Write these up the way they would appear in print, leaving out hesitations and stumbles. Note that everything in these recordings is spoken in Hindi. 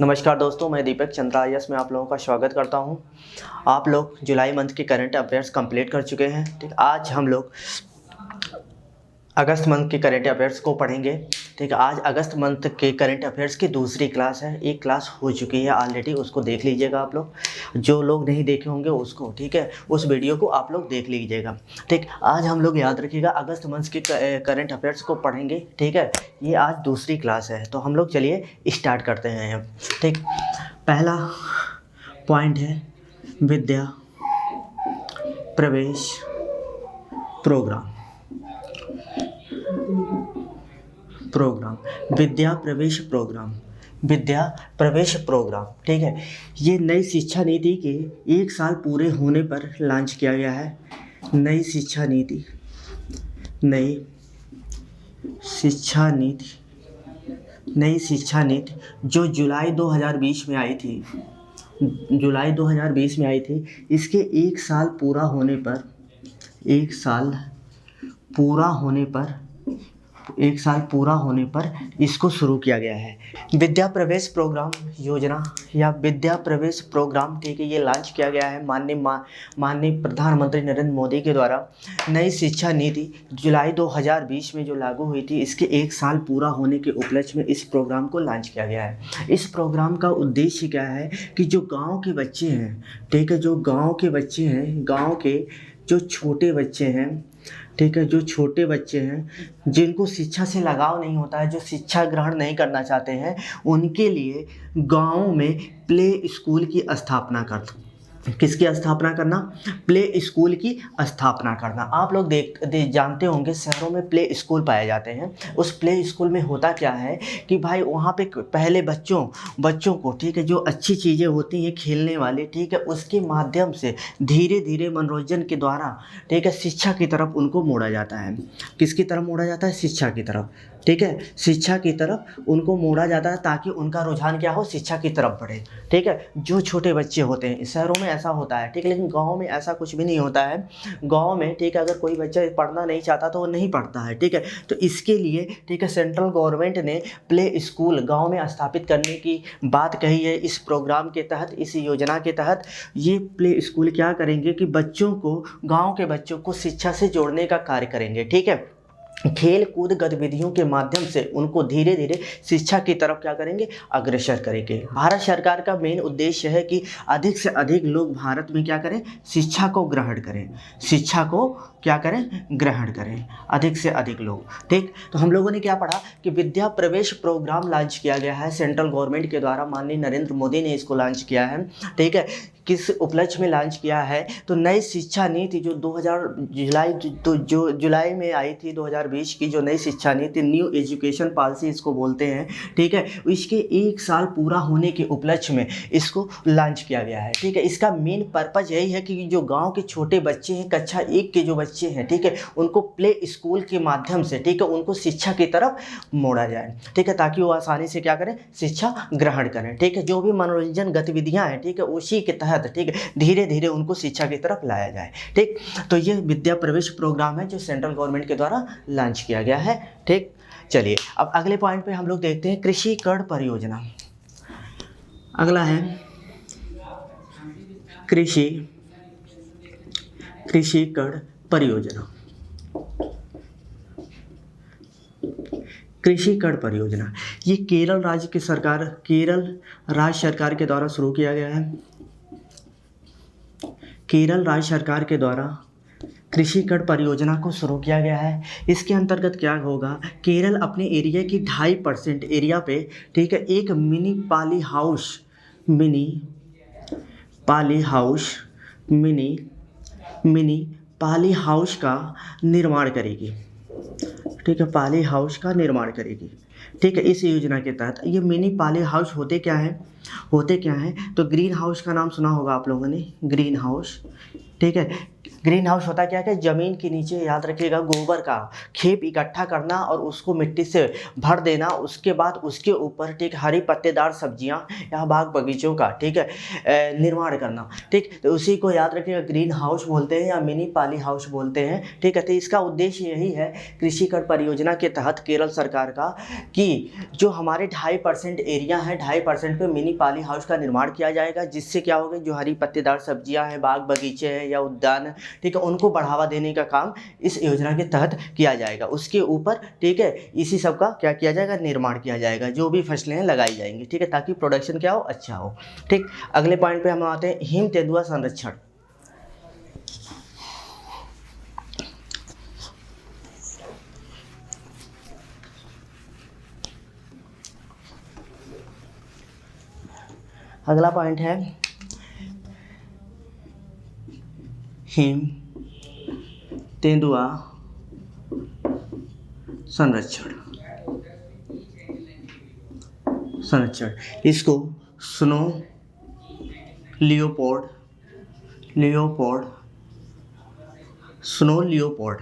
नमस्कार दोस्तों, मैं दीपक चंद्रा यस में आप लोगों का स्वागत करता हूं। आप लोग जुलाई मंथ के करंट अफेयर्स कंप्लीट कर चुके हैं। ठीक, आज हम लोग अगस्त मंथ के करंट अफेयर्स को पढ़ेंगे। ठीक है, आज अगस्त मंथ के करंट अफेयर्स की दूसरी क्लास है। एक क्लास हो चुकी है ऑलरेडी, उसको देख लीजिएगा आप लोग। जो लोग नहीं देखे होंगे उसको, ठीक है, उस वीडियो को आप लोग देख लीजिएगा। ठीक, आज हम लोग याद रखिएगा अगस्त मंथ के करंट अफेयर्स को पढ़ेंगे। ठीक है, ये आज दूसरी क्लास है, तो हम लोग चलिए स्टार्ट करते हैं अब। ठीक, पहला पॉइंट है विद्या प्रवेश प्रोग्राम। विद्या प्रवेश प्रोग्राम, विद्या प्रवेश प्रोग्राम। ठीक है, ये नई शिक्षा नीति के 1 साल पूरे होने पर लॉन्च किया गया है। नई शिक्षा नीति जो जुलाई 2020 में आई थी, इसके 1 साल पूरा होने पर, 1 साल पूरा होने पर इसको शुरू किया गया है। विद्या प्रवेश प्रोग्राम योजना या विद्या प्रवेश प्रोग्राम, ठीक है, ये लॉन्च किया गया है माननीय प्रधानमंत्री नरेंद्र मोदी के द्वारा। नई शिक्षा नीति जुलाई 2020 में जो लागू हुई थी, इसके 1 साल पूरा होने के उपलक्ष्य में इस प्रोग्राम को लॉन्च किया गया है। इस प्रोग्राम का उद्देश्य क्या है कि जो गाँव के बच्चे हैं, ठीक है, गाँव के जो छोटे बच्चे हैं, ठीक है, जो छोटे बच्चे हैं जिनको शिक्षा से लगाव नहीं होता है, जो शिक्षा ग्रहण नहीं करना चाहते हैं, उनके लिए गाँव में प्ले स्कूल की स्थापना करना, प्ले स्कूल की स्थापना करना। आप लोग जानते होंगे शहरों में प्ले स्कूल पाए जाते हैं। उस प्ले स्कूल में होता क्या है कि भाई वहाँ पे पहले बच्चों को, ठीक है, जो अच्छी चीज़ें होती हैं खेलने वाली, ठीक है, उसके माध्यम से धीरे धीरे मनोरंजन के द्वारा, ठीक है, शिक्षा की तरफ उनको मोड़ा जाता है। किसकी तरफ मोड़ा जाता है? शिक्षा की तरफ। ठीक है, शिक्षा की तरफ उनको मोड़ा जाता है ताकि उनका रुझान क्या हो? शिक्षा की तरफ बढ़े। ठीक है, जो छोटे बच्चे होते हैं, शहरों में ऐसा होता है, ठीक है, लेकिन गांव में ऐसा कुछ भी नहीं होता है। गांव में, ठीक है, अगर कोई बच्चा पढ़ना नहीं चाहता तो वो नहीं पढ़ता है। ठीक है, तो इसके लिए, ठीक है, सेंट्रल गवर्नमेंट ने प्ले स्कूल गाँव में स्थापित करने की बात कही है। इस प्रोग्राम के तहत, इस योजना के तहत ये प्ले स्कूल क्या करेंगे कि बच्चों को, गाँव के बच्चों को शिक्षा से जोड़ने का कार्य करेंगे। ठीक है, खेल कूद गतिविधियों के माध्यम से उनको धीरे धीरे शिक्षा की तरफ क्या करेंगे? अग्रसर करेंगे। भारत सरकार का मेन उद्देश्य है कि अधिक से अधिक लोग भारत में क्या करें? शिक्षा को ग्रहण करें, अधिक से अधिक लोग। ठीक, तो हम लोगों ने क्या पढ़ा कि विद्या प्रवेश प्रोग्राम लॉन्च किया गया है सेंट्रल गवर्नमेंट के द्वारा। माननीय नरेंद्र मोदी ने इसको लॉन्च किया है। ठीक है, किस उपलक्ष्य में लॉन्च किया है? तो नई शिक्षा नीति जो जुलाई में आई थी, 2020 की जो नई शिक्षा नीति, न्यू एजुकेशन पॉलिसी इसको बोलते हैं। ठीक है, इसके 1 साल पूरा होने के उपलक्ष्य में इसको लॉन्च किया गया है। ठीक है, इसका मेन पर्पज यही है कि जो गांव के छोटे बच्चे हैं, कक्षा 1 के जो बच्चे हैं, ठीक है, उनको प्ले स्कूल के माध्यम से, ठीक है, उनको शिक्षा की तरफ मोड़ा जाए। ठीक है, ताकि वो आसानी से क्या करें? शिक्षा ग्रहण करें। ठीक है, जो भी मनोरंजन गतिविधियां हैं, ठीक है, उसी के तहत, ठीक है, धीरे धीरे उनको शिक्षा की तरफ लाया जाए। ठीक, तो ये विद्या प्रवेश प्रोग्राम है जो सेंट्रल गवर्नमेंट के द्वारा लॉन्च किया गया है। ठीक, चलिए अब अगले पॉइंट पे हम लोग देखते हैं कृषि कर्ण परियोजना। अगला है कृषि कर्ण परियोजना। कृषि कर्ण परियोजना ये केरल राज्य सरकार के द्वारा शुरू किया गया है। केरल राज्य सरकार के द्वारा कृषि कर्ण परियोजना को शुरू किया गया है। इसके अंतर्गत क्या होगा? केरल अपने एरिया की 2.5% एरिया पे, ठीक है, एक मिनी पाली हाउस का निर्माण करेगी। ठीक है, पाली हाउस का निर्माण करेगी। ठीक है, इस योजना के तहत ये मिनी पाली हाउस होते क्या हैं? तो ग्रीन हाउस का नाम सुना होगा आप लोगों ने, ग्रीन हाउस। ठीक है, ग्रीन हाउस होता क्या है, जमीन के नीचे याद रखिएगा गोबर का खेप इकट्ठा करना और उसको मिट्टी से भर देना, उसके बाद उसके ऊपर ठीक हरी पत्तेदार सब्जियां या बाग बगीचों का ठीक है निर्माण करना। ठीक, तो उसी को याद रखिएगा ग्रीन हाउस बोलते हैं या मिनी पॉली हाउस बोलते हैं। ठीक है, तो इसका उद्देश्य यही है कृषि कर परियोजना के तहत केरल सरकार का कि जो हमारे 2.5% एरिया है 2.5% पे मिनी पॉली हाउस का निर्माण किया जाएगा, जिससे क्या होगा जो हरी पत्तेदार सब्जियां हैं, बाग बगीचे हैं या उद्यान ठीक है उनको बढ़ावा देने का काम इस योजना के तहत किया जाएगा। उसके ऊपर ठीक है इसी सब का क्या किया जाएगा, निर्माण किया जाएगा, जो भी फसलें हैं लगाई जाएंगी। ठीक है, ताकि प्रोडक्शन क्या हो, अच्छा हो। ठीक, अगले पॉइंट पे हम आते हैं हिम तेंदुआ संरक्षण। अगला पॉइंट है हिम तेंदुआ संरक्षण। इसको स्नो लियोपोर्ड स्नो लियोपोर्ड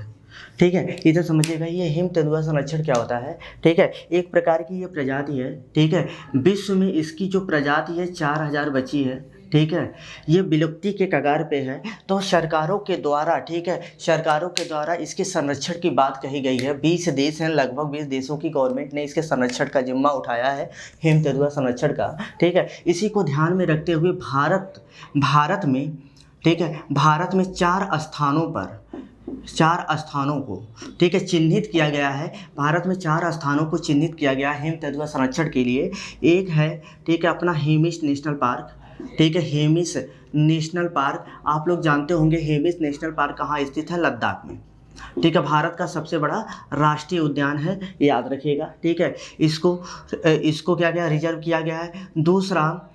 ठीक है, इधर समझिएगा ये हिम तेंदुआ संरक्षण क्या होता है। ठीक है, एक प्रकार की ये प्रजाति है। ठीक है, विश्व में इसकी जो प्रजाति है 4000 बची है। ठीक है, ये विलुप्ति के कगार पे है। तो सरकारों के द्वारा ठीक है, सरकारों के द्वारा इसके संरक्षण की बात कही गई है। 20 देश हैं, लगभग 20 देशों की गवर्नमेंट ने इसके संरक्षण का जिम्मा उठाया है, हिम तेंदुआ संरक्षण का। ठीक है, इसी को ध्यान में रखते हुए भारत में ठीक है, भारत में 4 स्थानों को ठीक है चिन्हित किया गया है। भारत में 4 स्थानों को चिन्हित किया गया है हिम तेंदुआ संरक्षण के लिए। एक है ठीक है अपना हेमिस नेशनल पार्क। ठीक है, हेमिस नेशनल पार्क आप लोग जानते होंगे, हेमिस नेशनल पार्क कहाँ स्थित है, लद्दाख में। ठीक है, भारत का सबसे बड़ा राष्ट्रीय उद्यान है, याद रखिएगा। ठीक है, इसको क्या क्या रिजर्व किया गया है। दूसरा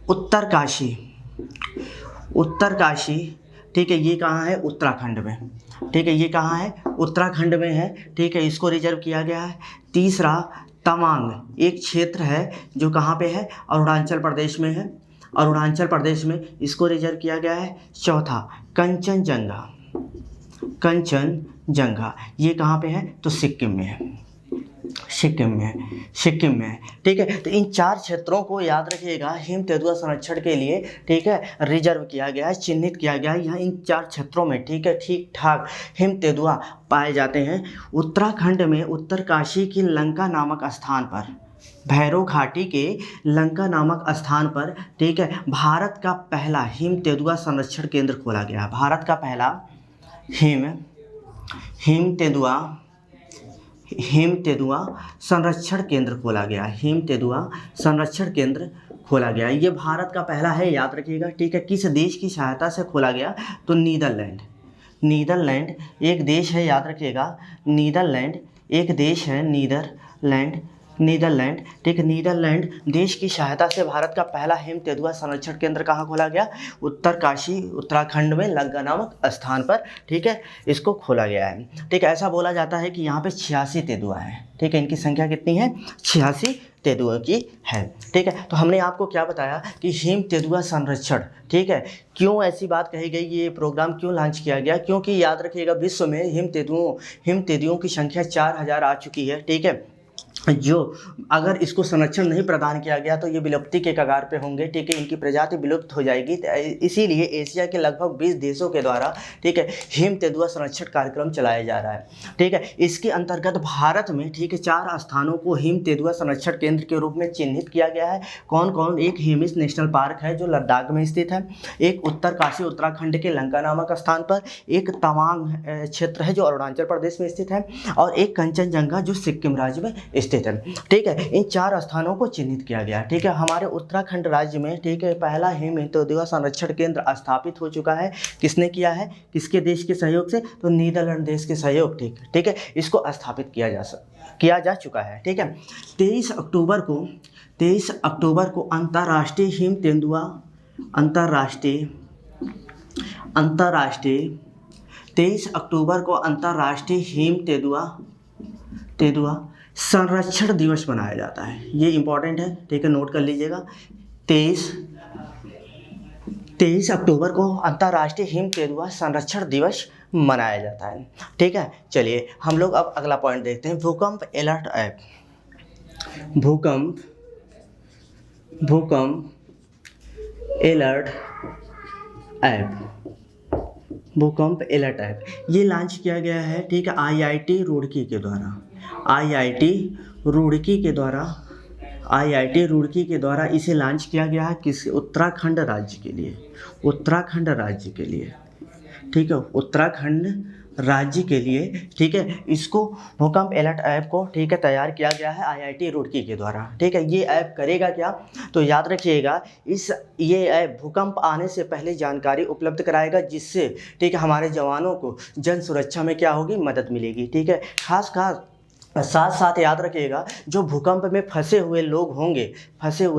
उत्तरकाशी ठीक है, ये कहाँ है, उत्तराखंड में। ठीक है, ये कहाँ है, उत्तराखंड में है। ठीक है, इसको रिजर्व किया गया है। तीसरा तवांग एक क्षेत्र है जो कहाँ पे है, अरुणाचल प्रदेश में है, अरुणाचल प्रदेश में, इसको रिजर्व किया गया है। चौथा कंचनजंगा ये कहाँ पे है, तो सिक्किम में है। ठीक है, तो इन 4 क्षेत्रों को याद रखिएगा हिम तेंदुआ संरक्षण के लिए ठीक है रिजर्व किया गया है, चिन्हित किया गया है। यहाँ इन 4 क्षेत्रों में ठीक है ठीक ठाक हिम तेंदुआ पाए जाते हैं। उत्तराखंड में उत्तरकाशी की लंका नामक स्थान पर, भैरव घाटी के लंका नामक स्थान पर ठीक है भारत का पहला हिम तेंदुआ संरक्षण केंद्र खोला गया है। भारत का पहला हिम तेंदुआ संरक्षण केंद्र खोला गया। हिम तेंदुआ संरक्षण केंद्र खोला गया, ये भारत का पहला है, याद रखिएगा। ठीक है, किस देश की सहायता से खोला गया, तो नीदरलैंड एक देश है, याद रखिएगा। नीदरलैंड एक देश है, नीदरलैंड ठीक है, नीदरलैंड देश की सहायता से भारत का पहला हिम तेंदुआ संरक्षण केंद्र कहाँ खोला गया, उत्तरकाशी उत्तराखंड में लंका नामक स्थान पर ठीक है इसको खोला गया है। ठीक है, ऐसा बोला जाता है कि यहाँ पे 86 तेंदुआ हैं। ठीक है, इनकी संख्या कितनी है, 86 तेंदुओं की है। ठीक है, तो हमने आपको क्या बताया कि हिम तेंदुआ संरक्षण ठीक है क्यों ऐसी बात कही गई, ये प्रोग्राम क्यों लॉन्च किया गया, क्योंकि याद रखिएगा विश्व में हिम तेंदुओं की संख्या 4000 आ चुकी है। ठीक है, जो अगर इसको संरक्षण नहीं प्रदान किया गया तो ये विलुप्ति के कगार पे होंगे। ठीक है, इनकी प्रजाति विलुप्त हो जाएगी। इसीलिए एशिया के लगभग 20 देशों के द्वारा ठीक है हिम तेंदुआ संरक्षण कार्यक्रम चलाया जा रहा है। ठीक है, इसके अंतर्गत भारत में ठीक है 4 स्थानों को हिम तेंदुआ संरक्षण केंद्र के रूप में चिन्हित किया गया है। कौन कौन, एक हेमिस नेशनल पार्क है जो लद्दाख में स्थित है, एक उत्तरकाशी उत्तराखंड के लंका नामक स्थान पर, एक तवांग क्षेत्र है जो अरुणाचल प्रदेश में स्थित है, और एक कंचनजंगा जो सिक्किम राज्य में स्थित है। ठीक है, इन 4 स्थानों को चिन्हित किया गया। ठीक है, हमारे उत्तराखंड राज्य में ठीक है पहला हिम तेंदुआ संरक्षण केंद्र स्थापित हो चुका है। किसने किया है, किसके देश के सहयोग से, तो नीदरलैंड देश के सहयोग। ठीक है, इसको स्थापित किया जा चुका है। ठीक है, 23 अक्टूबर को अंतर्राष्ट्रीय हिम तेंदुआ 23 अक्टूबर को अंतर्राष्ट्रीय हिम तेंदुआ संरक्षण दिवस मनाया जाता है। ये इंपॉर्टेंट है। ठीक है, नोट कर लीजिएगा। 23 23 अक्टूबर को अंतर्राष्ट्रीय हिम तेंदुआ संरक्षण दिवस मनाया जाता है। ठीक है, चलिए हम लोग अब अगला पॉइंट देखते हैं, भूकंप अलर्ट ऐप। भूकंप अलर्ट ऐप, भूकंप अलर्ट ऐप ये लॉन्च किया गया है। ठीक है, आईआईटी रुड़की के द्वारा इसे लॉन्च किया गया है। किस उत्तराखंड राज्य के लिए, ठीक है, उत्तराखंड राज्य के लिए। ठीक है, इसको भूकंप अलर्ट ऐप को, ठीक है, तैयार किया गया है आईआईटी रुड़की के द्वारा। ठीक है, ये ऐप करेगा क्या, तो याद रखिएगा, ये ऐप भूकंप आने से पहले जानकारी उपलब्ध कराएगा, जिससे ठीक है हमारे जवानों को जन सुरक्षा में क्या होगी, मदद मिलेगी। ठीक है, खास साथ साथ याद रखिएगा, जो भूकंप में फंसे हुए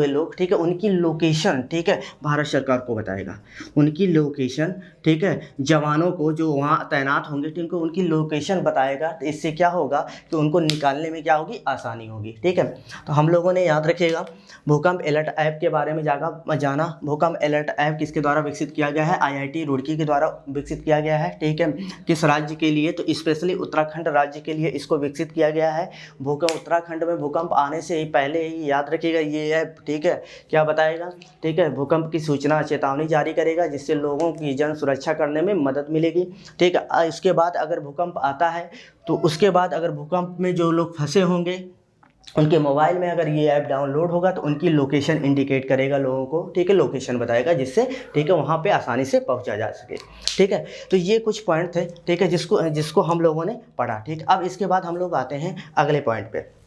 लोग, ठीक है, उनकी लोकेशन, ठीक है, भारत सरकार को बताएगा उनकी लोकेशन। ठीक है, जवानों को जो वहाँ तैनात होंगे, ठीक है, उनकी लोकेशन बताएगा। तो इससे क्या होगा कि उनको निकालने में क्या होगी, आसानी होगी। ठीक है, तो हम लोगों ने याद रखिएगा भूकंप अलर्ट ऐप के बारे में जाना। भूकंप अलर्ट ऐप किसके द्वारा विकसित किया गया है, आईआईटी रुड़की के द्वारा विकसित किया गया है। ठीक है, किस राज्य के लिए, तो स्पेशली उत्तराखंड राज्य के लिए इसको विकसित किया गया है। भूकंप उत्तराखंड में भूकंप आने से पहले ही याद रखिएगा ये ऐप, ठीक है, क्या बताएगा, ठीक है, भूकंप की सूचना चेतावनी जारी करेगा, जिससे लोगों की जन सुरक्षा करने में मदद मिलेगी। ठीक है, इसके बाद अगर भूकंप आता है, तो उसके बाद अगर भूकंप में जो लोग फंसे होंगे, उनके मोबाइल में अगर ये ऐप डाउनलोड होगा, तो उनकी लोकेशन इंडिकेट करेगा लोगों को। ठीक है, लोकेशन बताएगा, जिससे ठीक है वहाँ पे आसानी से पहुँचा जा सके। ठीक है, तो ये कुछ पॉइंट थे, ठीक है, जिसको हम लोगों ने पढ़ा। ठीक, अब इसके बाद हम लोग आते हैं अगले पॉइंट पे।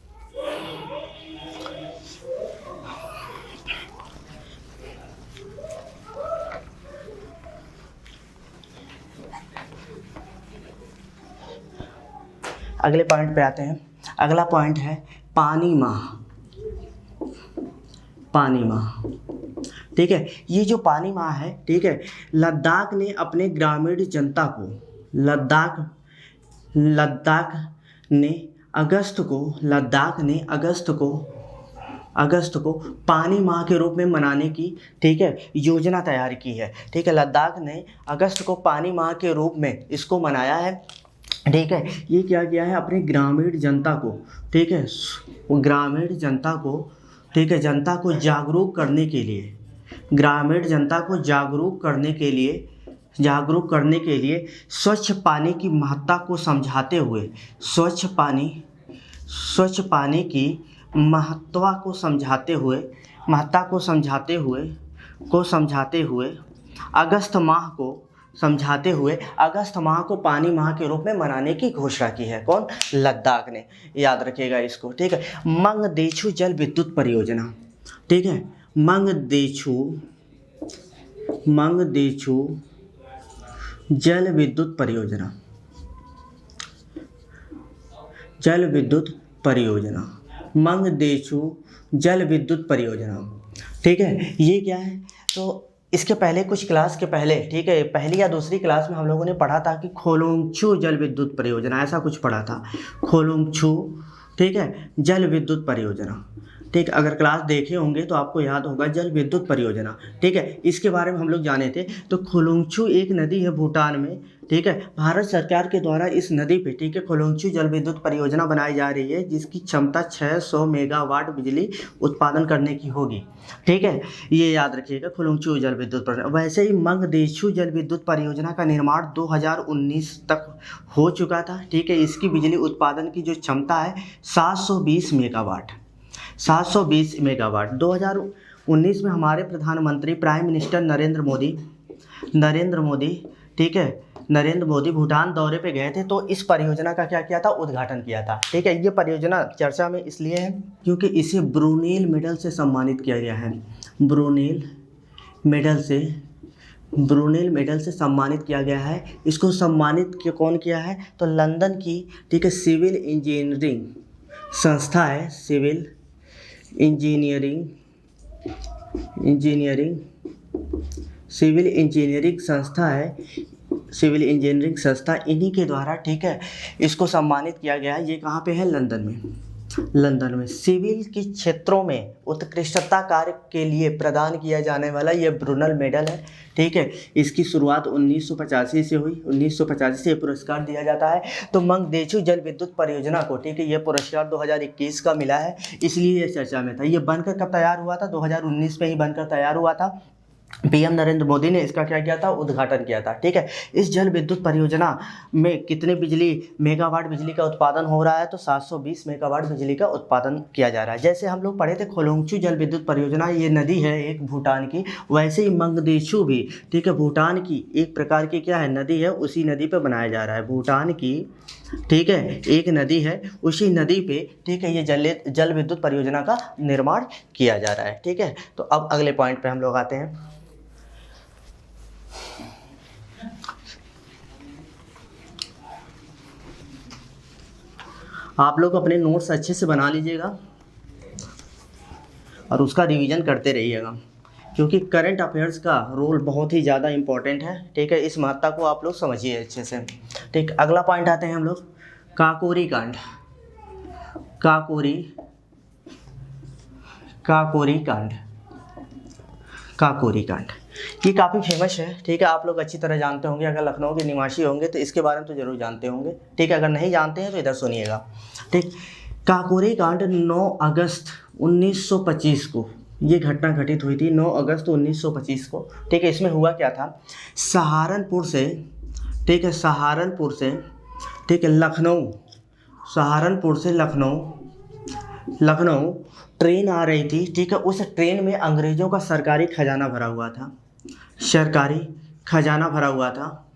अगले पॉइंट पे आते हैं। अगला पॉइंट है पानी माह। ठीक है, ये जो पानी माह है, ठीक है, लद्दाख ने अपने ग्रामीण जनता को, लद्दाख ने अगस्त को पानी माह के रूप में मनाने की, ठीक है, योजना तैयार की है। ठीक है, लद्दाख ने अगस्त को पानी माह के रूप में इसको मनाया है। ठीक है, ये क्या किया है, अपने ग्रामीण जनता को, ठीक है, ग्रामीण जनता को, ठीक है, जनता को जागरूक करने के लिए, ग्रामीण जनता को जागरूक करने के लिए स्वच्छ पानी की महत्ता को समझाते हुए, स्वच्छ पानी की महत्ता को समझाते हुए अगस्त माह को पानी माह के रूप में मनाने की घोषणा की है। कौन, लद्दाख ने, याद रखिएगा इसको। ठीक है, मंगदेछू जल विद्युत परियोजना। ठीक है, मंगदेछू जल विद्युत परियोजना। ठीक है, ये क्या है, तो इसके पहले कुछ क्लास के पहले, ठीक है, पहली या दूसरी क्लास में हम लोगों ने पढ़ा था कि खोलोंगछू जल विद्युत परियोजना, ऐसा कुछ पढ़ा था, खोलोंगछू, ठीक है, जल विद्युत परियोजना। ठीक, अगर क्लास देखे होंगे तो आपको याद होगा जल विद्युत परियोजना। ठीक है, इसके बारे में हम लोग जाने थे। तो खोलोंगछू एक नदी है भूटान में। ठीक है, भारत सरकार के द्वारा इस नदी पे, ठीक है, खोलोंगछू जल विद्युत परियोजना बनाई जा रही है, जिसकी क्षमता 600 मेगावाट बिजली उत्पादन करने की होगी। ठीक है, ये याद रखिएगा, खोलोंगछू जल विद्युत परियोजना। वैसे ही मंगदेछू जल विद्युत परियोजना का निर्माण 2019 तक हो चुका था। ठीक है, इसकी बिजली उत्पादन की जो क्षमता है 720 मेगावाट। 2019 में हमारे प्रधानमंत्री प्राइम मिनिस्टर नरेंद्र मोदी, ठीक है, नरेंद्र मोदी भूटान दौरे पे गए थे, तो इस परियोजना का क्या किया था, उद्घाटन किया था। ठीक है, ये परियोजना चर्चा में इसलिए है क्योंकि इसे ब्रूनेल मेडल से सम्मानित किया गया है। ब्रूनेल मेडल से सम्मानित किया गया है। इसको सम्मानित कौन किया है, तो लंदन की, ठीक है, सिविल इंजीनियरिंग संस्था है, सिविल इंजीनियरिंग संस्था, इन्हीं के द्वारा, ठीक है, इसको सम्मानित किया गया है। ये कहाँ पे है, लंदन में। लंदन में सिविल के क्षेत्रों में उत्कृष्टता कार्य के लिए प्रदान किया जाने वाला ये ब्रुनल मेडल है। ठीक है, इसकी शुरुआत 1985 से हुई। 1985 से ये पुरस्कार दिया जाता है। तो मंगदेचु जल विद्युत परियोजना को, ठीक है, ये पुरस्कार 2021 का मिला है, इसलिए ये चर्चा में था। ये बनकर कब तैयार हुआ था? 2019 में ही बनकर तैयार हुआ था। पीएम नरेंद्र मोदी ने इसका क्या किया था? उद्घाटन किया था। ठीक है, इस जल विद्युत परियोजना में कितने मेगावाट बिजली का उत्पादन हो रहा है? तो 720 मेगावाट बिजली का उत्पादन किया जा रहा है। जैसे हम लोग पढ़े थे खोलोंगचू जल विद्युत परियोजना, ये नदी है एक भूटान की, वैसे ही मंगदेचु भी, ठीक है, भूटान की एक प्रकार की क्या है? नदी है। उसी नदी पर बनाया जा रहा है, भूटान की, ठीक है, एक नदी है, उसी नदी पे, ठीक है, ये जल विद्युत परियोजना का निर्माण किया जा रहा है। ठीक है, तो अब अगले पॉइंट पे हम लोग आते हैं। आप लोग अपने नोट्स अच्छे से बना लीजिएगा और उसका रिवीजन करते रहिएगा, क्योंकि करंट अफेयर्स का रोल बहुत ही ज़्यादा इम्पोर्टेंट है। ठीक है, इस महत्ता को आप लोग समझिए अच्छे से। ठीक, अगला पॉइंट आते हैं हम लोग काकोरी कांड। काकोरी कांड, काकोरी कांड ये काफ़ी फेमस है। ठीक है, आप लोग अच्छी तरह जानते होंगे, अगर लखनऊ के निवासी होंगे तो इसके बारे में तो ज़रूर जानते होंगे। ठीक है, अगर नहीं जानते हैं तो इधर सुनिएगा। ठीक, काकोरी कांड 9 अगस्त 1925 को ये घटना घटित हुई थी, 9 अगस्त 1925 को। ठीक है, इसमें हुआ क्या था? सहारनपुर से, ठीक है, सहारनपुर से, ठीक है, लखनऊ, सहारनपुर से लखनऊ ट्रेन आ रही थी। ठीक है, उस ट्रेन में अंग्रेज़ों का सरकारी खजाना भरा हुआ था, सरकारी खजाना भरा हुआ था।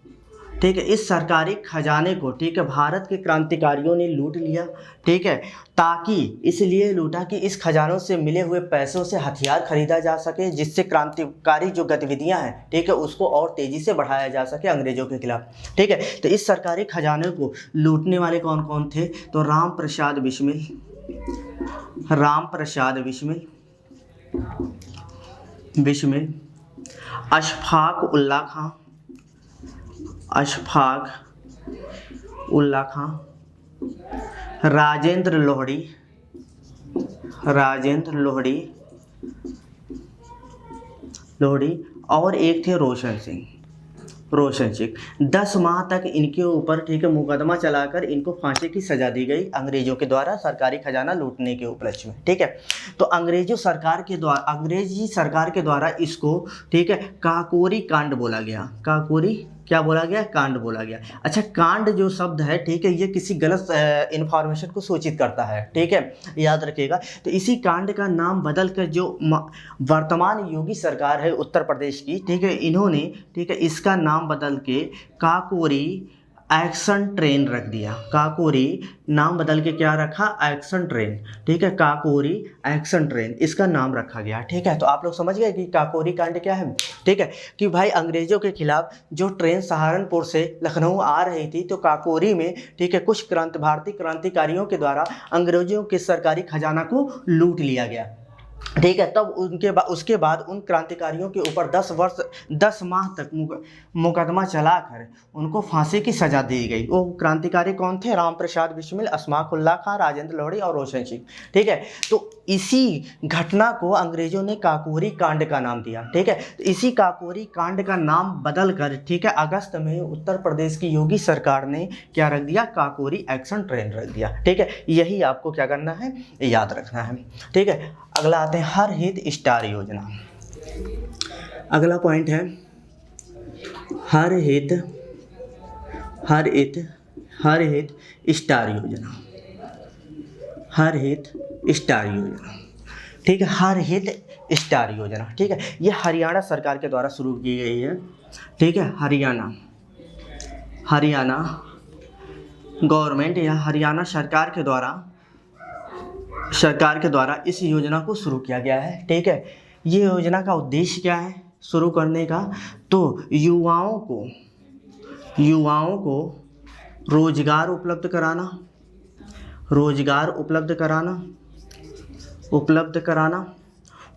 ठीक है, इस सरकारी खजाने को, ठीक है, भारत के क्रांतिकारियों ने लूट लिया। ठीक है, ताकि इसलिए लूटा कि इस खजानों से मिले हुए पैसों से हथियार खरीदा जा सके, जिससे क्रांतिकारी जो गतिविधियां हैं, ठीक है, उसको और तेज़ी से बढ़ाया जा सके अंग्रेज़ों के खिलाफ। ठीक है, तो इस सरकारी खजाने को लूटने वाले कौन कौन थे? तो राम प्रसाद बिस्मिल, अशफाक उल्ला खां, राजेंद्र लोहड़ी और एक थे रोशन सिंह। 10 माह तक इनके ऊपर, ठीक है, मुकदमा चलाकर इनको फांसी की सज़ा दी गई अंग्रेज़ों के द्वारा सरकारी खजाना लूटने के उपलक्ष्य में। ठीक है, तो अंग्रेजी सरकार के द्वारा इसको, ठीक है, काकोरी कांड बोला गया। काकोरी क्या बोला गया? कांड बोला गया। अच्छा, कांड जो शब्द है, ठीक है, ये किसी गलत इन्फॉर्मेशन को सूचित करता है। ठीक है, याद रखिएगा। तो इसी कांड का नाम बदल कर जो वर्तमान योगी सरकार है उत्तर प्रदेश की, ठीक है, इन्होंने, ठीक है, इसका नाम बदल के काकोरी एक्शन ट्रेन रख दिया। काकोरी नाम बदल के क्या रखा? Action train. ठीक है, काकोरी एक्शन ट्रेन इसका नाम रखा गया। ठीक है, तो आप लोग समझ गए कि काकोरी कांड क्या है। ठीक है, कि भाई अंग्रेज़ों के खिलाफ जो ट्रेन सहारनपुर से लखनऊ आ रही थी, तो काकोरी में, ठीक है, कुछ भारतीय क्रांतिकारियों के द्वारा अंग्रेज़ों के सरकारी खजाना को लूट लिया गया। ठीक है, तब उसके बाद उन क्रांतिकारियों के ऊपर 10 माह तक मुकदमा चलाकर उनको फांसी की सज़ा दी गई। वो क्रांतिकारी कौन थे? राम प्रसाद बिस्मिल, अशफाक उल्ला खां, राजेंद्र लोहड़ी और रोशन सिंह। ठीक है, तो इसी घटना को अंग्रेज़ों ने काकोरी कांड का नाम दिया। ठीक है, तो इसी काकोरी कांड का नाम बदल कर, ठीक है, अगस्त में उत्तर प्रदेश की योगी सरकार ने क्या रख दिया? काकोरी एक्शन ट्रेन रख दिया। ठीक है, यही आपको क्या करना है? याद रखना है। ठीक है, अगला आते हैं हर हित स्टार योजना। अगला पॉइंट है हर हित स्टार योजना। हर हित स्टार योजना, ठीक है, हर हित स्टार योजना। ठीक है, ये हरियाणा सरकार के द्वारा शुरू की गई है। ठीक है, हरियाणा गवर्नमेंट या हरियाणा सरकार के द्वारा इस योजना को शुरू किया गया है। ठीक है, ये योजना का उद्देश्य क्या है शुरू करने का? तो युवाओं को रोजगार उपलब्ध कराना,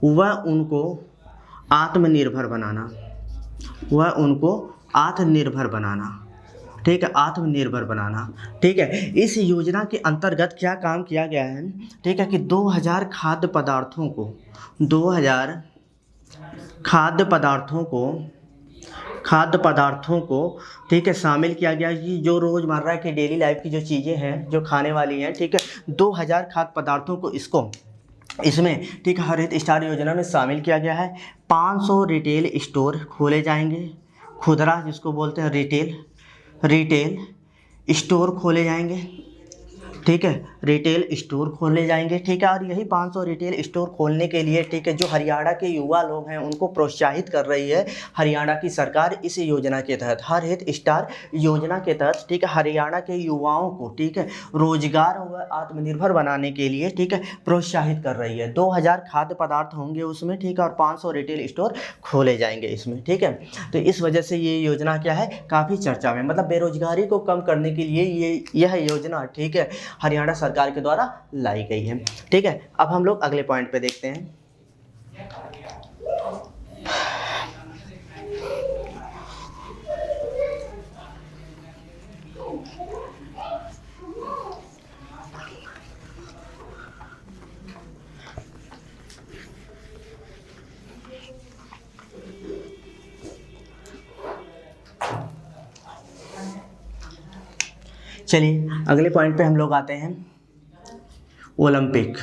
वह उनको आत्मनिर्भर बनाना। ठीक है, आत्मनिर्भर बनाना। ठीक है, इस योजना के अंतर्गत क्या काम किया गया है, ठीक है, कि 2000 खाद्य पदार्थों को ठीक है शामिल किया गया कि जो रोज़मर्रा की डेली लाइफ की जो चीज़ें हैं जो खाने वाली हैं, ठीक है, 2000 खाद्य पदार्थों को इसमें ठीक है हरित स्टार योजना में शामिल किया गया है। 500 रिटेल स्टोर खोले जाएंगे, खुदरा जिसको बोलते हैं रिटेल स्टोर खोले जाएंगे। ठीक है, रिटेल स्टोर खोले जाएंगे। ठीक है, और यही 500 रिटेल स्टोर खोलने के लिए ठीक है जो हरियाणा के युवा लोग हैं उनको प्रोत्साहित कर रही है हरियाणा की सरकार इस योजना के तहत, हरित स्टार योजना के तहत। ठीक है, हरियाणा के युवाओं को ठीक है रोजगार व आत्मनिर्भर बनाने के लिए ठीक है प्रोत्साहित कर रही है। 2000 खाद्य पदार्थ होंगे उसमें, ठीक है, और 500 रिटेल स्टोर खोले जाएंगे इसमें। ठीक है, तो इस वजह से ये योजना क्या है, काफ़ी चर्चा में, मतलब बेरोजगारी को कम करने के लिए यह योजना ठीक है हरियाणा सरकार के द्वारा लाई गई है। ठीक है, अब हम लोग अगले पॉइंट पे देखते हैं। चलिए अगले पॉइंट पे हम लोग आते हैं, ओलंपिक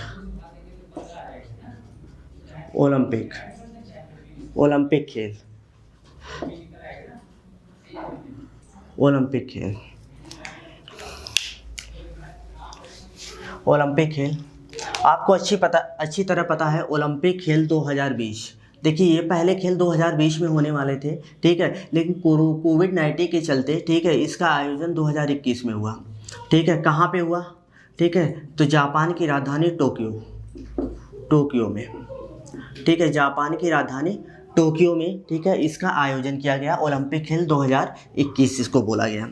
खेल। आपको अच्छी तरह पता है ओलंपिक खेल 2020। देखिए ये पहले खेल 2020 में होने वाले थे, ठीक है, लेकिन कोविड-19 के चलते ठीक है इसका आयोजन 2021 में हुआ। ठीक है, कहाँ पे हुआ, ठीक है, तो जापान की राजधानी टोक्यो में, ठीक है, जापान की राजधानी टोक्यो में ठीक है इसका आयोजन किया गया। ओलंपिक खेल 2021 इसको बोला गया।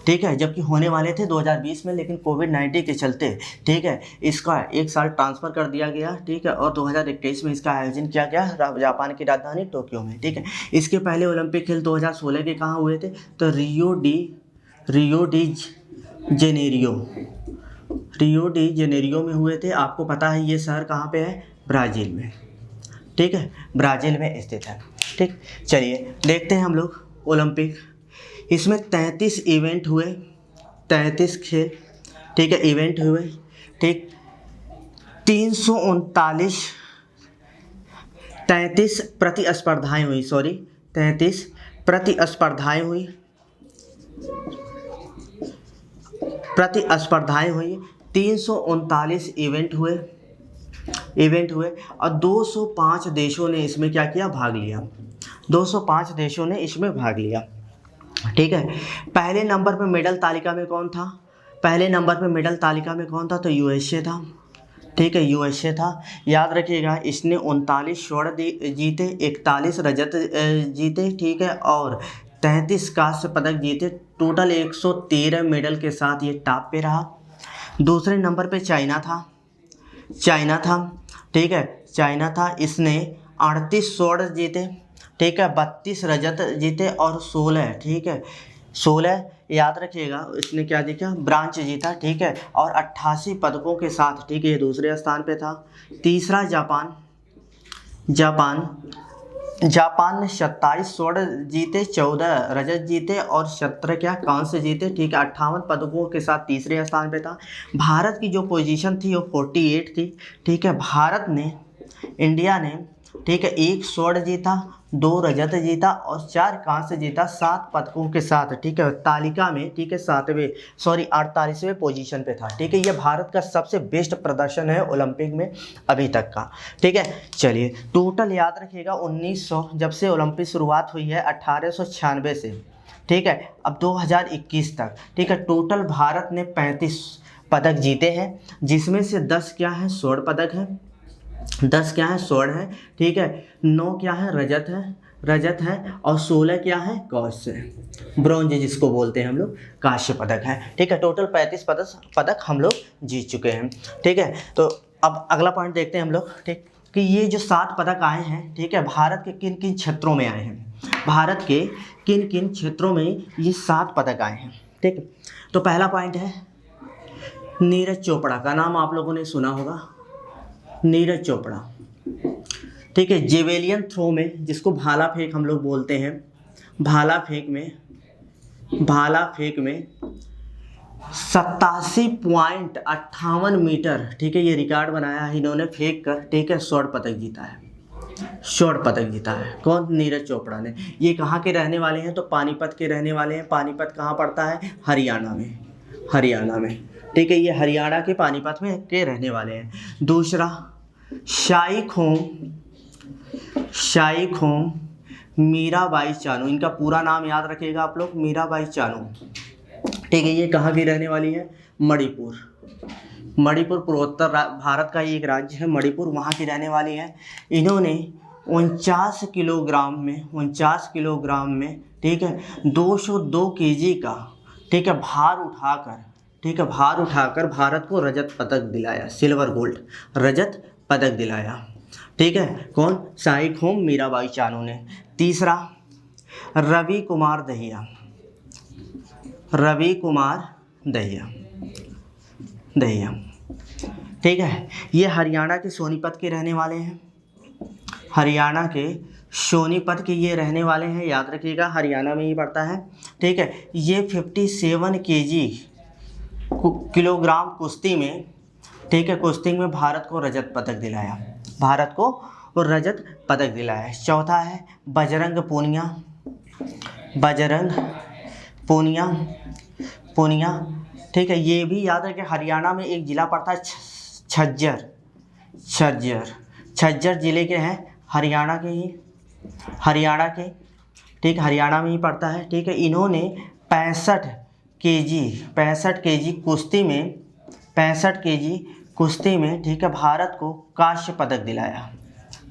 ठीक है, जबकि होने वाले थे 2020 में, लेकिन कोविड-19 के चलते ठीक है इसका एक साल ट्रांसफ़र कर दिया गया। ठीक है, और 2021 में इसका आयोजन किया गया जापान की राजधानी टोक्यो में। ठीक है, इसके पहले ओलंपिक खेल 2016 के कहाँ हुए थे, तो रियो डी जेनेरियो में हुए थे। आपको पता है ये शहर कहाँ पे है, ब्राज़ील में। ठीक है, ब्राज़ील में स्थित है। ठीक, चलिए देखते हैं हम लोग ओलंपिक। इसमें 33 इवेंट हुए, 33 खेल ठीक है इवेंट हुए। ठीक, 33 प्रतिस्पर्धाएं हुई, 33 प्रतिस्पर्धाएं हुई, 339 इवेंट हुए और 205 देशों ने इसमें क्या किया, भाग लिया। 205 देशों ने इसमें भाग लिया। ठीक है, पहले नंबर पे मेडल तालिका में कौन था, तो यूएसए था। ठीक है, यूएसए था। याद रखिएगा इसने 39 स्वर्ण जीते, 41 रजत जीते, ठीक है, और 33 कांस्य पदक जीते। टोटल 113 मेडल के साथ ये टॉप पे रहा। दूसरे नंबर पे चाइना था। ठीक है, चाइना था। इसने 38 स्वर्ण जीते, ठीक है, 32 रजत जीते और 16 याद रखिएगा इसने क्या जीता, ब्रांच जीता। ठीक है, और 88 पदकों के साथ ठीक है ये दूसरे स्थान पे था। तीसरा जापान ने 27 स्वर्ण जीते, 14 रजत जीते और 17 कांस्य जीते। ठीक है, 58 पदकों के साथ तीसरे स्थान पे था। भारत की जो पोजीशन थी वो 48 थी। ठीक है, इंडिया ने ठीक है 1 स्वर्ण जीता, 2 रजत जीता और 4 कांस्य जीता, 7 पदकों के साथ। ठीक है, तालिका में ठीक है 48वें पोजीशन पे था। ठीक है, ये भारत का सबसे बेस्ट प्रदर्शन है ओलंपिक में अभी तक का। ठीक है, चलिए टोटल याद रखिएगा 1900 जब से ओलंपिक शुरुआत हुई है 1896 से, ठीक है, अब 2021 तक। ठीक है, टोटल भारत ने 35 पदक जीते हैं, जिसमें से 10 क्या है, स्वर्ण पदक है, 10 क्या है, स्वर्ण है। ठीक है, 9 क्या है, रजत है और 16 क्या है, कांस्य, ब्रॉन्ज जिसको बोलते हैं हम लोग, कांस्य पदक है। ठीक है, टोटल 35 पदक हम लोग जीत चुके हैं। ठीक है, तो अब अगला पॉइंट देखते हैं हम लोग। ठीक, कि ये जो 7 पदक आए हैं, ठीक है, भारत के किन किन क्षेत्रों में आए हैं, भारत के किन किन क्षेत्रों में ये 7 पदक आए हैं। ठीक है। तो पहला पॉइंट है नीरज चोपड़ा का नाम आप लोगों ने सुना होगा, नीरज चोपड़ा, ठीक है। जेवेलियन थ्रो में, जिसको भाला फेंक हम लोग बोलते हैं, भाला फेंक में 87.58 मीटर, ठीक है, ये रिकॉर्ड बनाया है इन्होंने फेंक कर, ठीक है, स्वर्ण पदक जीता है, स्वर्ण पदक जीता है। कौन? नीरज चोपड़ा ने। ये कहाँ के रहने वाले हैं? तो पानीपत के रहने वाले हैं। पानीपत कहाँ पड़ता है? हरियाणा में, हरियाणा में, ठीक है, ये हरियाणा के पानीपत में के रहने वाले हैं। दूसरा शाई खोम मीराबाई चानू, इनका पूरा नाम याद रखिएगा आप लोग, मीराबाई चानू, ठीक है। ये कहाँ की रहने वाली है? मणिपुर, मणिपुर पूर्वोत्तर भारत का एक राज्य है मणिपुर, वहाँ की रहने वाली है। इन्होंने 49 किलोग्राम में, ठीक है, 202 केजी का, ठीक है, भार उठाकर भारत को रजत पदक दिलाया, सिल्वर गोल्ड रजत पदक दिलाया, ठीक है। कौन? शाई खोम मीराबाई चानू ने। तीसरा रवि कुमार दहिया, ठीक है, ये हरियाणा के सोनीपत के रहने वाले हैं, हरियाणा के सोनीपत के ये रहने वाले हैं, याद रखिएगा, हरियाणा में ही पड़ता है, ठीक है। ये 57 किलोग्राम कुश्ती में, ठीक है, कुश्ती में भारत को रजत पदक दिलाया, भारत को रजत पदक दिलाया। चौथा है बजरंग पूनिया, ठीक है, ये भी याद है कि हरियाणा में एक ज़िला पड़ता है छज्जर ज़िले के हैं, हरियाणा के, ठीक, हरियाणा में ही पड़ता है, ठीक है। इन्होंने 65 केजी कुश्ती में, ठीक है, भारत को कांस्य पदक दिलाया।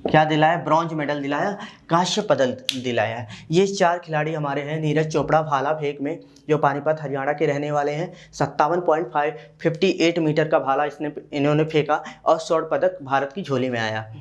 क्या दिलाया? ब्रॉन्ज मेडल दिलाया, कांस्य पदक दिलाया। ये 4 खिलाड़ी हमारे हैं। नीरज चोपड़ा भाला फेंक में, जो पानीपत हरियाणा के रहने वाले हैं, 57.58 मीटर का भाला इन्होंने फेंका और स्वर्ण पदक भारत की झोली में आया।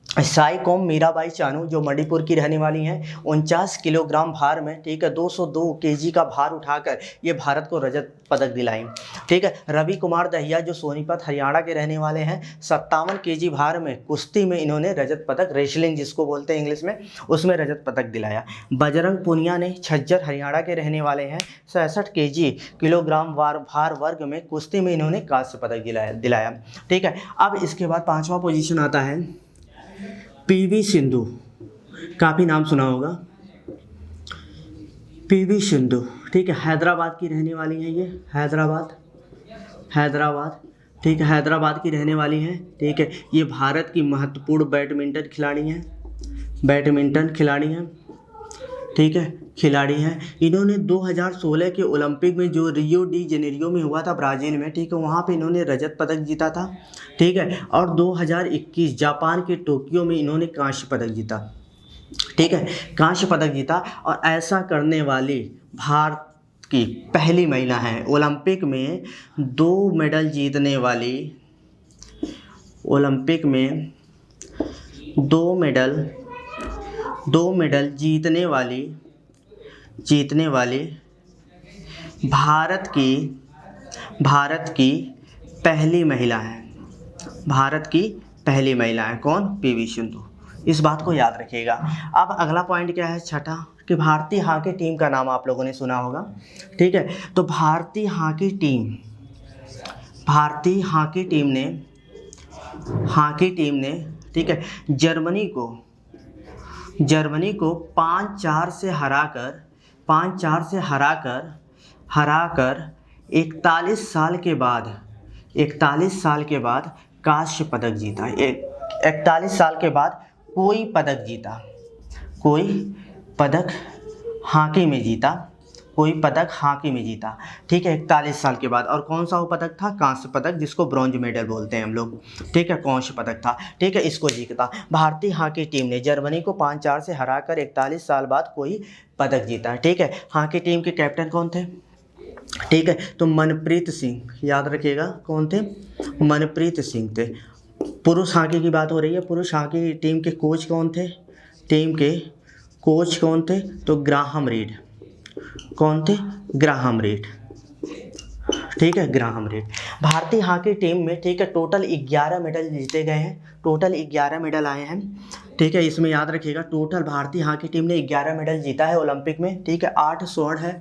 शाई खोम मीराबाई चानू, जो मणिपुर की रहने वाली हैं, 49 किलोग्राम भार में, ठीक है, 202 केजी का भार उठाकर ये भारत को रजत पदक दिलाई, ठीक है। रवि कुमार दहिया, जो सोनीपत हरियाणा के रहने वाले हैं, 57 केजी भार में कुश्ती में इन्होंने रजत पदक, रेसलिंग जिसको बोलते हैं इंग्लिश में, उसमें रजत पदक दिलाया। बजरंग पूनिया ने, छज्जर हरियाणा के रहने वाले हैं, 66 किलोग्राम भार वर्ग में कुश्ती में इन्होंने कांस्य पदक दिलाया, ठीक है। अब इसके बाद 5वां पोजीशन आता है पीवी सिंधु, काफ़ी नाम सुना होगा, पीवी सिंधु, ठीक है, हैदराबाद की रहने वाली हैं ये, हैदराबाद, ठीक है, हैदराबाद की रहने वाली हैं, ठीक है। ये भारत की महत्वपूर्ण बैडमिंटन खिलाड़ी हैं, ठीक है, खिलाड़ी हैं। इन्होंने 2016 के ओलंपिक में, जो रियो डी जेनेरियो में हुआ था ब्राज़ील में, ठीक है, वहाँ पे इन्होंने रजत पदक जीता था, ठीक है। और 2021 जापान के टोक्यो में इन्होंने कांस्य पदक जीता, ठीक है, कांस्य पदक जीता। और ऐसा करने वाली भारत की पहली महिला हैं। ओलंपिक में 2 मेडल जीतने वाली, ओलंपिक में 2 मेडल जीतने वाली भारत की पहली महिला है, भारत की पहली महिला है। कौन? पीवी सिंधु। इस बात को याद रखिएगा। अब अगला पॉइंट क्या है? छठा, कि भारतीय हॉकी टीम का नाम आप लोगों ने सुना होगा, ठीक है। तो भारतीय हॉकी टीम ने, ठीक है, जर्मनी को 5-4 से हराकर 41 साल के बाद कांस्य पदक जीता। 41 साल के बाद कोई पदक हॉकी में जीता, ठीक है, 41 साल के बाद। और कौन सा वो पदक था? कांस्य पदक, जिसको ब्रॉन्ज मेडल बोलते हैं हम लोग, ठीक है, कांस्य पदक था, ठीक है, इसको जीता। भारतीय हॉकी टीम ने जर्मनी को 5-4 से हराकर 41 साल बाद कोई पदक जीता, ठीक है। हॉकी टीम के कैप्टन कौन थे? ठीक है, तो मनप्रीत सिंह, याद रखिएगा, कौन थे? मनप्रीत सिंह थे। पुरुष हॉकी की बात हो रही है। पुरुष हॉकी टीम के कोच कौन थे? तो ग्राहम रीड। कौन थे? ग्राहम रीड, ठीक है, ग्राहम रीड। भारतीय हॉकी टीम में, ठीक है, टोटल 11 मेडल जीते गए हैं, टोटल 11 मेडल आए हैं, ठीक है, इसमें याद रखिएगा टोटल भारतीय हॉकी टीम ने 11 मेडल जीता है ओलंपिक में, ठीक है, 8 स्वर्ण है,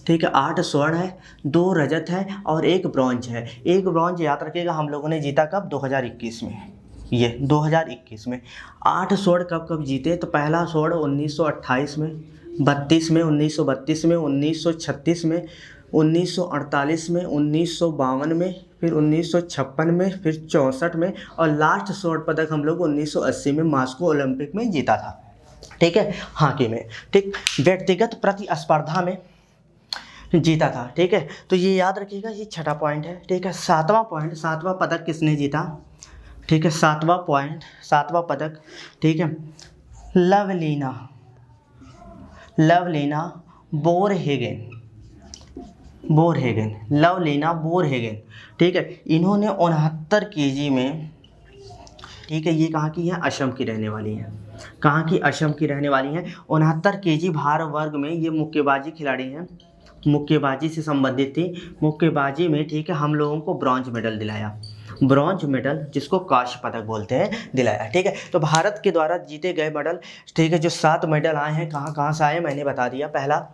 ठीक है, 8 स्वर्ण है, 2 रजत है और 1 ब्रॉन्ज है। 1 ब्रॉन्ज याद रखिएगा हम लोगों ने जीता कब, 2021 में, ये 2021 में। 8 स्वर्ण कब कब जीते, तो पहला स्वर्ण 1928 में, 32 में, 1932 में, 1936 में, 1948 में, 1952 में, फिर 1956 में, फिर 64 में, और लास्ट स्वर्ण पदक हम लोग 1980 में मास्को ओलंपिक में जीता था, ठीक है, हॉकी में, ठीक, व्यक्तिगत प्रतिस्पर्धा में जीता था, ठीक है। तो ये याद रखिएगा, ये छठा पॉइंट है, ठीक है। सातवां पॉइंट, सातवां पदक किसने जीता, ठीक है, सातवां पॉइंट, सातवां पदक, ठीक है, लवलीना बोरहेगेन, लवलीना बोरहेगेन, ठीक है। इन्होंने 69 केजी में, ठीक है, ये कहाँ की है, असम की रहने वाली हैं, कहाँ की, असम की रहने वाली हैं। 69 केजी भार वर्ग में ये मुक्केबाजी खिलाड़ी हैं, मुक्केबाजी से संबंधित थी। मुक्केबाजी में, ठीक है, हम लोगों को ब्रॉन्ज मेडल दिलाया, ब्रॉन्ज मेडल जिसको कांस्य पदक बोलते हैं, दिलाया, ठीक है। तो भारत के द्वारा जीते गए मेडल, ठीक है, जो 7 मेडल आए हैं, कहाँ कहाँ से आए मैंने बता दिया। पहला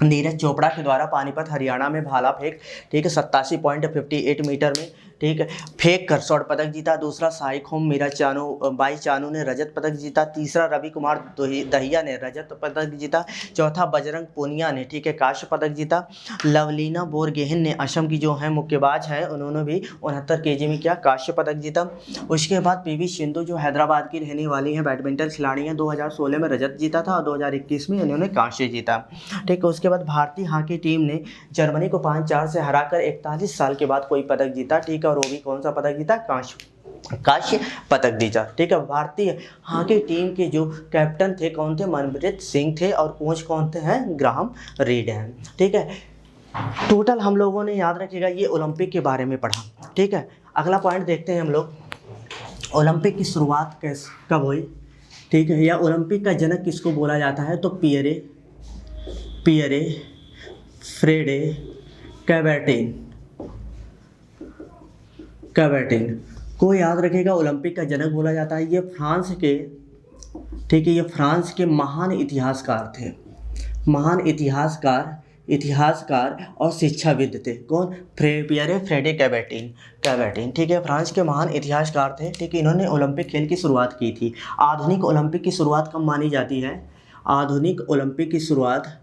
नीरज चोपड़ा के द्वारा पानीपत हरियाणा में भाला फेंक, ठीक है, 87.58 मीटर में, ठीक है, फेंक कर स्वर्ण पदक जीता। दूसरा साइखोम मीरा चानू, बाई चानू ने रजत पदक जीता। तीसरा रवि कुमार दहिया ने रजत पदक जीता। चौथा बजरंग पूनिया ने, ठीक है, कांस्य पदक जीता। लवलीना बोरगोहेन ने, असम की जो है मुक्केबाज है, उन्होंने भी 69 केजी में क्या, कांस्य पदक जीता। उसके बाद पीवी सिंधु जो हैदराबाद की रहने वाली हैं, बैडमिंटन खिलाड़ी हैं, 2016 में रजत जीता था और 2021 में इन्होंने कांस्य जीता, ठीक है। उसके बाद भारतीय हॉकी टीम ने जर्मनी को 5-4 से हराकर 41 साल के बाद कोई पदक जीता, ठीक है, और वो भी कौन सा पदक जीता, कांस्य पदक जीता, ठीक है। भारतीय हॉकी टीम के जो कैप्टन थे कौन थे, मनप्रीत सिंह थे, और कोच कौन थे हैं, ग्राहम रीड हैं, ठीक है। टोटल हम लोगों ने याद रखिएगा ये ओलंपिक के बारे में पढ़ा, ठीक है। अगला पॉइंट देखते हैं हम लोग, ओलंपिक की शुरुआत कब हुई, ठीक है, या ओलंपिक का जनक किसको बोला जाता है, तो पियरे फ्रेडे कैबर्टिन को याद रखेगा, ओलंपिक का जनक बोला जाता है। ये फ्रांस के, ठीक है, ये फ्रांस के महान इतिहासकार थे, महान इतिहासकार और शिक्षाविद थे। कौन, पियरे फ्रेडे कैबर्टिन, ठीक है, फ्रांस के महान इतिहासकार थे, ठीक है। इन्होंने ओलंपिक खेल की शुरुआत की थी। आधुनिक ओलंपिक की शुरुआत कब मानी जाती है, आधुनिक ओलंपिक की शुरुआत,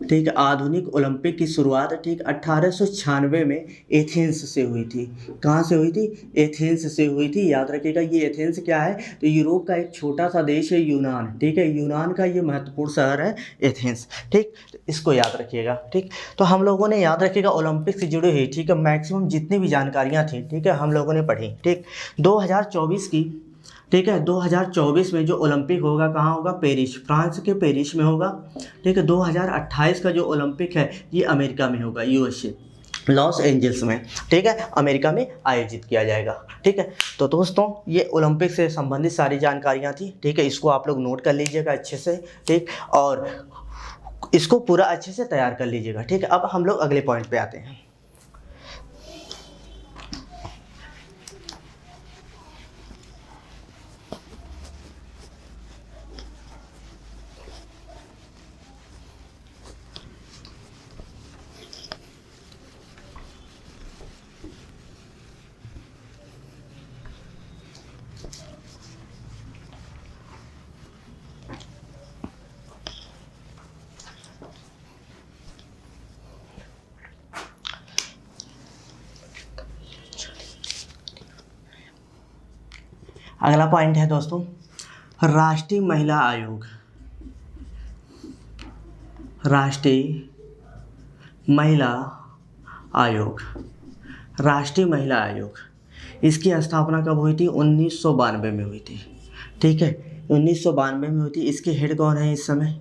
ठीक, आधुनिक ओलंपिक की शुरुआत, ठीक, 1896 में एथेंस से हुई थी। कहाँ से हुई थी, एथेंस से हुई थी, याद रखिएगा। ये एथेंस क्या है, तो यूरोप का एक छोटा सा देश है यूनान, ठीक है, यूनान का ये महत्वपूर्ण शहर है एथेंस, ठीक, इसको याद रखिएगा, ठीक। तो हम लोगों ने याद रखिएगा ओलंपिक से जुड़ी हुई, ठीक है, मैक्सिमम जितनी भी जानकारियाँ थी, ठीक है, हम लोगों ने पढ़ी, ठीक। 2024 की, ठीक है, 2024 में जो ओलंपिक होगा कहाँ होगा, पेरिस, फ्रांस के पेरिस में होगा, ठीक है। 2028 का जो ओलंपिक है ये अमेरिका में होगा, यूएसए, लॉस एंजल्स में, ठीक है, अमेरिका में आयोजित किया जाएगा, ठीक है। तो दोस्तों ये ओलंपिक से संबंधित सारी जानकारियाँ थी, ठीक है, इसको आप लोग नोट कर लीजिएगा अच्छे से, ठीक, और इसको पूरा अच्छे से तैयार कर लीजिएगा, ठीक है। अब हम लोग अगले पॉइंट पे आते हैं। अगला पॉइंट है दोस्तों, राष्ट्रीय महिला आयोग, राष्ट्रीय महिला आयोग, राष्ट्रीय महिला आयोग, इसकी स्थापना कब हुई थी, 1992 में हुई थी, ठीक है, 1992 में हुई थी। इसके हेड कौन है इस समय,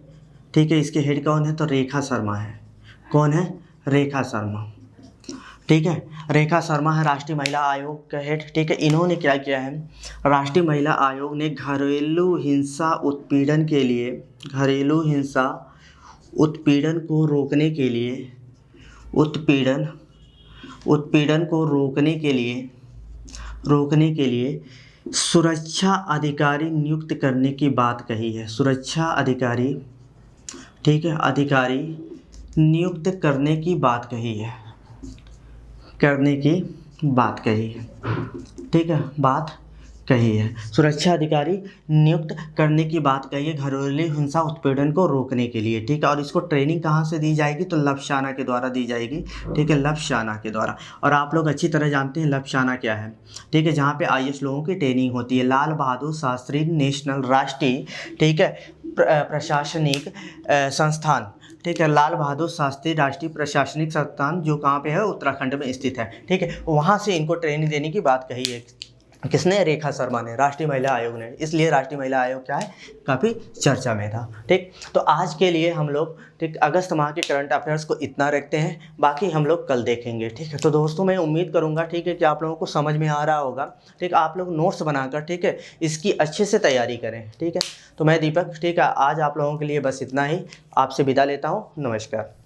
ठीक है, इसके हेड कौन है, तो रेखा शर्मा है। कौन है, रेखा शर्मा, ठीक है, रेखा शर्मा है राष्ट्रीय महिला आयोग का हेड, ठीक है। इन्होंने क्या किया है, राष्ट्रीय महिला आयोग ने घरेलू हिंसा उत्पीड़न के लिए, घरेलू हिंसा उत्पीड़न को रोकने के लिए, उत्पीड़न उत्पीड़न को रोकने के लिए सुरक्षा अधिकारी नियुक्त करने की बात कही है। सुरक्षा अधिकारी, ठीक है, अधिकारी नियुक्त करने की बात कही है, ठीक है, बात कही है। सुरक्षा अधिकारी नियुक्त करने की बात कही है घरेलू हिंसा उत्पीड़न को रोकने के लिए, ठीक है। और इसको ट्रेनिंग कहाँ से दी जाएगी, तो लपशाना के द्वारा दी जाएगी, ठीक है, लपशाना के द्वारा। और आप लोग अच्छी तरह जानते हैं लपशाना क्या है, ठीक है, जहाँ पे IAS लोगों की ट्रेनिंग होती है। लाल बहादुर शास्त्री नेशनल राष्ट्रीय, ठीक है, प्रशासनिक संस्थान, ठीक है, लाल बहादुर शास्त्री राष्ट्रीय प्रशासनिक संस्थान, जो कहाँ पे है, उत्तराखंड में स्थित है, ठीक है। वहाँ से इनको ट्रेनिंग देने की बात कही है। किसने, रेखा शर्मा ने, राष्ट्रीय महिला आयोग ने। इसलिए राष्ट्रीय महिला आयोग क्या है, काफ़ी चर्चा में था, ठीक। तो आज के लिए हम लोग, ठीक, अगस्त माह के करंट अफेयर्स को इतना रखते हैं, बाकी हम लोग कल देखेंगे, ठीक है। तो दोस्तों मैं उम्मीद करूंगा, ठीक है, कि आप लोगों को समझ में आ रहा होगा, ठीक। आप लोग नोट्स बनाकर, ठीक है, इसकी अच्छे से तैयारी करें, ठीक है। तो मैं दीपक, ठीक है, आज आप लोगों के लिए बस इतना ही, आपसे विदा लेता हूँ। नमस्कार।